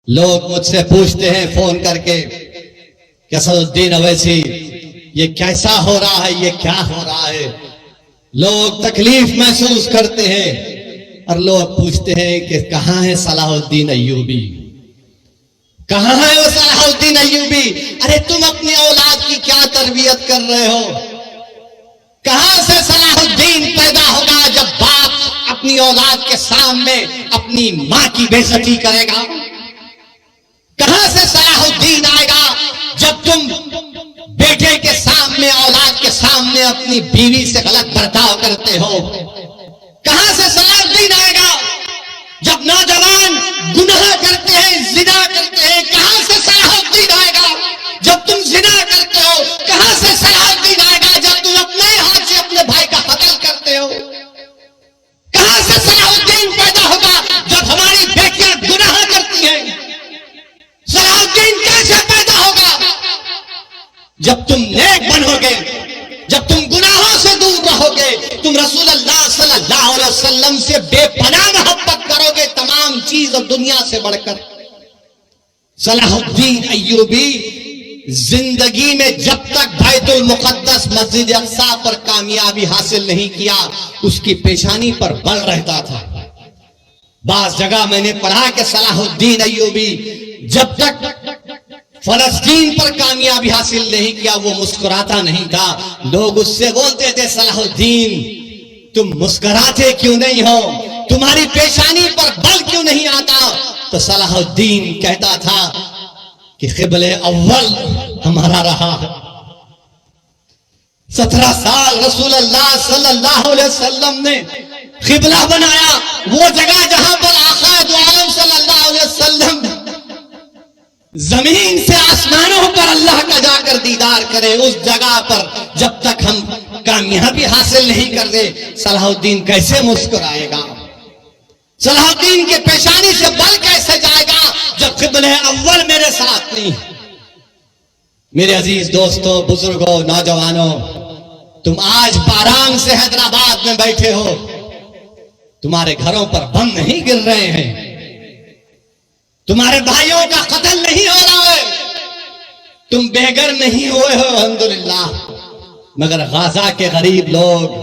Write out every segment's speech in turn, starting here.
لوگ مجھ سے پوچھتے ہیں فون کر کے کہ اسد الدین اویسی یہ کیسا ہو رہا ہے، یہ کیا ہو رہا ہے؟ لوگ تکلیف محسوس کرتے ہیں اور لوگ پوچھتے ہیں کہ کہاں ہے صلاح الدین ایوبی، کہاں ہے وہ صلاح الدین ایوبی؟ ارے تم اپنی اولاد کی کیا تربیت کر رہے ہو؟ کہاں سے صلاح الدین پیدا ہوگا جب باپ اپنی اولاد کے سامنے اپنی ماں کی بے عزتی کرے گا؟ کہاں سے صلاح الدین آئے گا جب تم بیٹے کے سامنے، اولاد کے سامنے اپنی بیوی سے غلط برتاؤ کرتے ہو؟ کہاں سے صلاح الدین آئے گا جب نوجوان گناہ کرتے ہیں، زنا کرتے ہیں؟ کہاں سے صلاح الدین آئے گا جب تم زنا کرتے ہو؟ کہاں سے صلاح الدین آئے گا جب تم اپنے ہاتھ سے اپنے بھائی کا قتل کرتے ہو؟ کہاں سے صلاح الدین پیدا ہوگا جب ہماری بیٹیاں گناہ کرتی ہیں؟ صلاح الدین کیسے پیدا ہوگا جب تم نیک بنو گے، جب تم گناہوں سے دور رہو گے، تم رسول اللہ صلی اللہ علیہ وسلم سے بے پناہ محبت کرو گے تمام چیز اور دنیا سے بڑھ کر۔ صلاح الدین ایوبی زندگی میں جب تک بیت المقدس مسجد اقصی پر کامیابی حاصل نہیں کیا، اس کی پیشانی پر بل رہتا تھا۔ بعض جگہ میں نے پڑھا کہ صلاح الدین ایوبی جب تک فلسطین پر کامیابی حاصل نہیں کیا وہ مسکراتا نہیں تھا۔ لوگ اس سے بولتے تھے صلاح الدین تم مسکراتے کیوں نہیں ہو، تمہاری پیشانی پر بل کیوں نہیں آتا؟ تو صلاح الدین کہتا تھا کہ قبلہ اول ہمارا رہا ہے۔ 17 سال رسول اللہ صلی اللہ علیہ وسلم نے قبلہ بنایا، وہ جگہ جہاں پر آقا دو عالم صلی اللہ علیہ وسلم زمین سے آسمانوں پر اللہ کا جا کر دیدار کرے، اس جگہ پر جب تک ہم کامیابی حاصل نہیں کر دے صلاح الدین کیسے مسکرائے گا؟ صلاح الدین کے پیشانی سے بل کیسے جائے گا جب قبلہ اول میرے ساتھ نہیں؟ میرے عزیز دوستوں، بزرگوں، نوجوانوں، تم آج باران سے حیدرآباد میں بیٹھے ہو، تمہارے گھروں پر بم نہیں گر رہے ہیں، تمہارے بھائیوں کا قتل نہیں ہو رہا ہے، تم بے گھر نہیں ہوئے ہو الحمدللہ، مگر غزہ کے غریب لوگ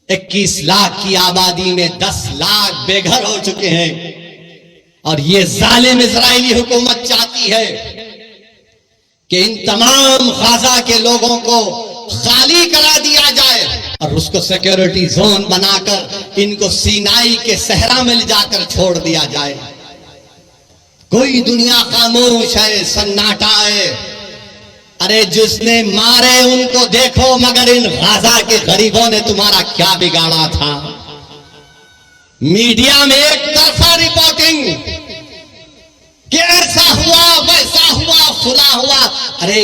21 لاکھ کی آبادی میں 10 لاکھ بے گھر ہو چکے ہیں، اور یہ ظالم اسرائیلی حکومت چاہتی ہے کہ ان تمام غزہ کے لوگوں کو خالی کرا دیا جائے اور اس کو سیکیورٹی زون بنا کر ان کو سینائی کے صحرا میں لے جا کر چھوڑ دیا جائے۔ کوئی دنیا خاموش ہے، سناٹا ہے۔ ارے جس نے مارے ان کو دیکھو، مگر ان غزہ کے غریبوں نے تمہارا کیا بگاڑا تھا؟ میڈیا میں ایک طرفہ رپورٹنگ کہ ایسا ہوا، ویسا ہوا، فلاں ہوا۔ ارے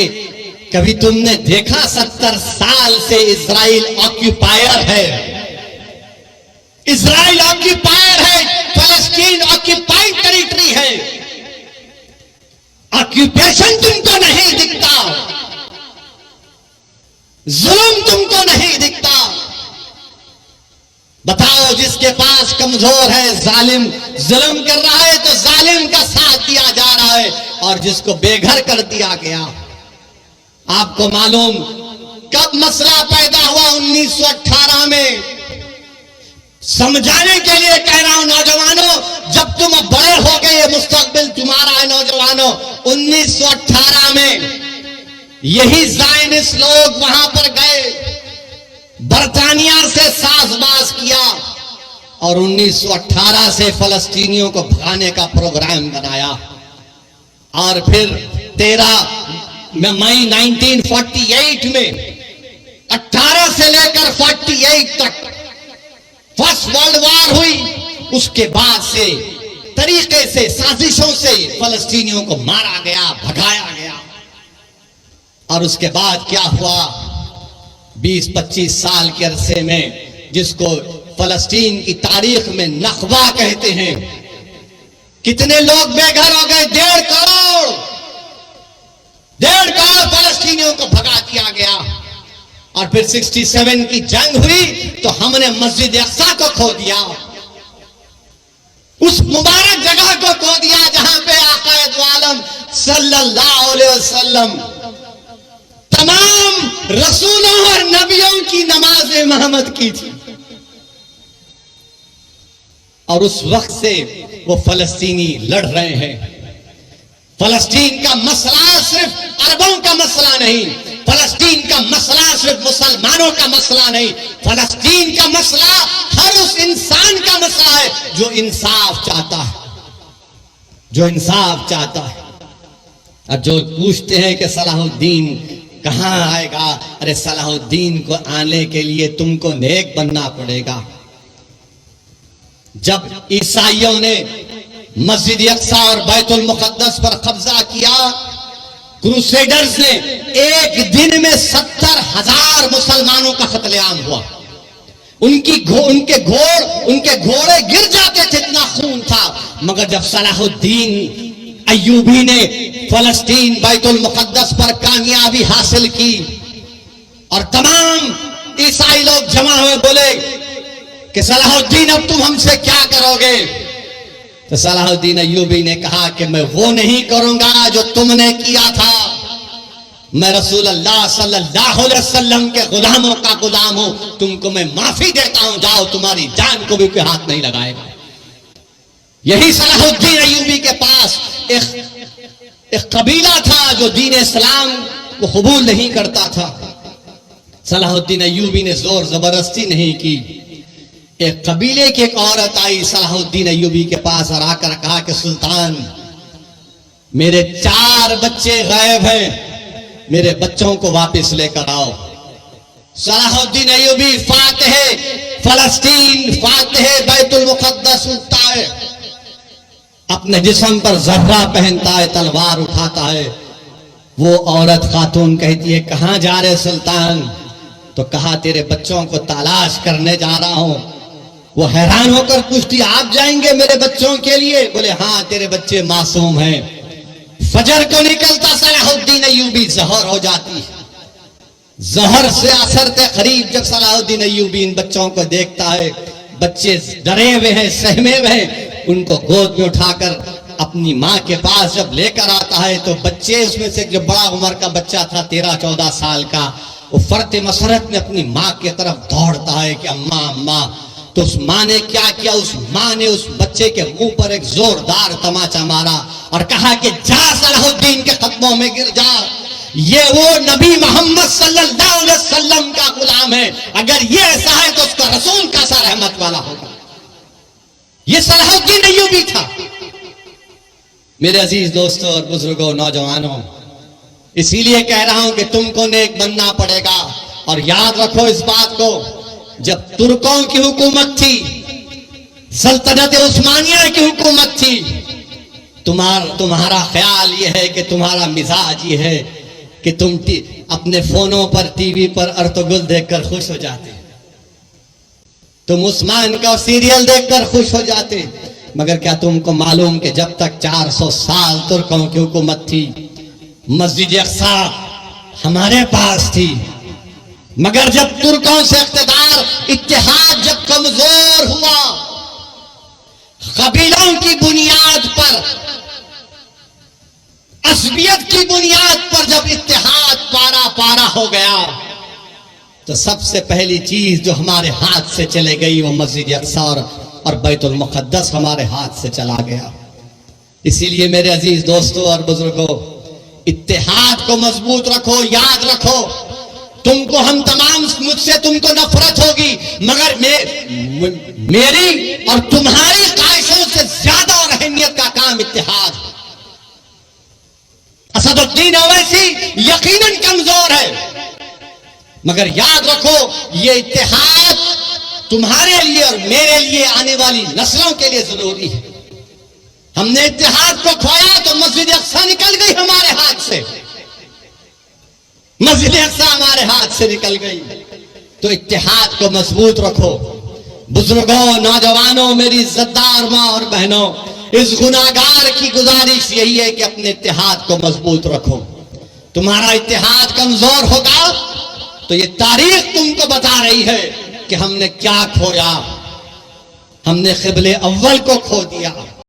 کبھی تم نے دیکھا 70 سال سے اسرائیل آکیوپائر ہے، اسرائیل آکیوپائر ہے، فلسطین آکیوپائڈ ٹیریٹری ہے، آکیوپیشن تم کو نہیں دکھتا، ظلم تم کو نہیں دکھتا۔ بتاؤ جس کے پاس کمزور ہے، ظالم ظلم کر رہا ہے تو ظالم کا ساتھ دیا جا رہا ہے، اور جس کو بے گھر کر دیا گیا۔ آپ کو معلوم کب مسئلہ پیدا ہوا؟ 1918 میں۔ سمجھانے کے لیے کہہ رہا ہوں نوجوانوں، جب تم اب بڑے ہو گئے، یہ مستقبل تمہارا ہے نوجوانوں۔ 1918 میں یہی زائنسٹ لوگ وہاں پر گئے، برطانیہ سے ساز باز کیا، اور 1918 سے فلسطینیوں کو بھگانے کا پروگرام بنایا، اور پھر 13 مئی 1948 میں 18 سے لے کر 48 تک فرسٹ ورلڈ وار ہوئی۔ اس کے بعد سے طریقے سے، سازشوں سے فلسطینیوں کو مارا گیا، بھگایا گیا، اور اس کے بعد کیا ہوا؟ 20-25 سال کے عرصے میں، جس کو فلسطین کی تاریخ میں نخبہ کہتے ہیں، کتنے لوگ بے گھر ہو گئے؟ 1.5 کروڑ فلسطینیوں کو بھگا دیا گیا۔ اور پھر 67 کی جنگ ہوئی تو ہم نے مسجد اقصی کو کھو دیا، اس مبارک جگہ کو کھو دیا صلی اللہ علیہ وسلم تمام رسولوں اور نبیوں کی نماز امامت کی تھی، اور اس وقت سے وہ فلسطینی لڑ رہے ہیں۔ فلسطین کا مسئلہ صرف عربوں کا مسئلہ نہیں، فلسطین کا مسئلہ صرف مسلمانوں کا مسئلہ نہیں، فلسطین کا مسئلہ ہر اس انسان کا مسئلہ ہے جو انصاف چاہتا ہے، جو انصاف چاہتا ہے۔ اور جو پوچھتے ہیں کہ صلاح الدین کہاں آئے گا، ارے صلاح الدین کو آنے کے لیے تم کو نیک بننا پڑے گا۔ جب عیسائیوں نے مسجد اقصی اور بیت المقدس پر قبضہ کیا، کروسیڈرز نے ایک دن میں 70,000 مسلمانوں کا قتل عام ہوا۔ ان کے گھوڑے گر جاتے تھے، اتنا خون تھا۔ مگر جب صلاح الدین ایوبی نے فلسطین بیت المقدس پر کامیابی حاصل کی اور تمام عیسائی لوگ جمع ہوئے، بولے کہ صلاح الدین اب تم ہم سے کیا کرو گے؟ تو صلاح الدین ایوبی نے کہا کہ میں وہ نہیں کروں گا جو تم نے کیا تھا، میں رسول اللہ صلی اللہ علیہ وسلم کے غلاموں کا غلام ہوں، تم کو میں معافی دیتا ہوں، جاؤ تمہاری جان کو بھی کوئی ہاتھ نہیں لگائے گا۔ یہی صلاح الدین ایوبی کے پاس ایک قبیلہ تھا جو دین اسلام کو قبول نہیں کرتا تھا۔ صلاح الدین ایوبی نے زور زبردستی نہیں کی۔ ایک قبیلے کی ایک عورت آئی صلاح الدین ایوبی کے پاس اور آ کر کہا کہ سلطان، میرے 4 بچے غائب ہیں، میرے بچوں کو واپس لے کر آؤ۔ صلاح الدین ایوبی فاتح فلسطین، فاتح بیت المقدس اٹھتا ہے، اپنے جسم پر زرہ پہنتا ہے، تلوار اٹھاتا ہے۔ وہ عورت خاتون کہتی ہے کہاں جا رہے سلطان؟ تو کہا تیرے بچوں کو تلاش کرنے جا رہا ہوں۔ وہ حیران ہو کر پوچھتی آپ جائیں گے میرے بچوں کے لیے؟ بولے ہاں تیرے بچے معصوم ہیں۔ فجر کو نکلتا صلاح الدین ایوبی، ظہر ہو جاتی، ظہر سے عصر کے قریب جب صلاح الدین ایوبی ان بچوں کو دیکھتا ہے، بچے ڈرے ہوئے ہیں، سہمے ہوئے ہیں، ان کو گود میں اٹھا کر اپنی ماں کے پاس جب لے کر آتا ہے تو بچے اس میں سے جو بڑا عمر کا بچہ تھا 13-14 سال کا، وہ فرط مسرت میں اپنی ماں کی طرف دوڑتا ہے کہ اماں اماں۔ تو اس ماں نے کیا کیا؟ اس ماں نے اس بچے کے منہ پر ایک زوردار تماچا مارا اور کہا کہ جا صلاح الدین کے قدموں میں گر جا، یہ وہ نبی محمد صلی اللہ علیہ وسلم کا غلام ہے، اگر یہ ایسا ہے تو اس کا رسول کیسا رحمت والا ہوگا۔ یہ صلاح الدین ایوبی تھا۔ میرے عزیز دوستوں اور بزرگوں، نوجوانوں، اسی لیے کہہ رہا ہوں کہ تم کو نیک بننا پڑے گا۔ اور یاد رکھو اس بات کو، جب ترکوں کی حکومت تھی، سلطنت عثمانیہ کی حکومت تھی، تمہارا خیال یہ ہے کہ تمہارا مزاج یہ ہے کہ تم اپنے فونوں پر ٹی وی پر ارطغرل دیکھ کر خوش ہو جاتے، تم عثمان کا سیریل دیکھ کر خوش ہو جاتے۔ مگر کیا تم کو معلوم کہ جب تک 400 سال ترکوں کی حکومت تھی، مسجد اقصی ہمارے پاس تھی، مگر جب ترکوں سے اقتدار اتحاد جب کمزور ہوا، قبیلوں کی بنیاد پر، عصبیت کی بنیاد پر جب اتحاد پارا پارا ہو گیا، تو سب سے پہلی چیز جو ہمارے ہاتھ سے چلے گئی وہ مسجد اقصی اور بیت المقدس ہمارے ہاتھ سے چلا گیا۔ اسی لیے میرے عزیز دوستوں اور بزرگوں، اتحاد کو مضبوط رکھو۔ یاد رکھو، تم کو ہم تمام، مجھ سے تم کو نفرت ہوگی، مگر میری اور تمہاری خواہشوں سے زیادہ اور اہمیت کا کام اتحاد۔ اسد الدین اویسی یقیناً کمزور ہے، مگر یاد رکھو یہ اتحاد تمہارے لیے اور میرے لیے، آنے والی نسلوں کے لیے ضروری ہے۔ ہم نے اتحاد کو کھویا تو مسجد اقصی نکل گئی ہمارے ہاتھ سے، مسجد اقصی ہمارے ہاتھ سے نکل گئی۔ تو اتحاد کو مضبوط رکھو۔ بزرگوں، نوجوانوں، میری عزتدار ماں اور بہنوں، اس گناہگار کی گزارش یہی ہے کہ اپنے اتحاد کو مضبوط رکھو۔ تمہارا اتحاد کمزور ہوگا تو یہ تاریخ تم کو بتا رہی ہے کہ ہم نے کیا کھویا۔ ہم نے قبلے اول کو کھو دیا،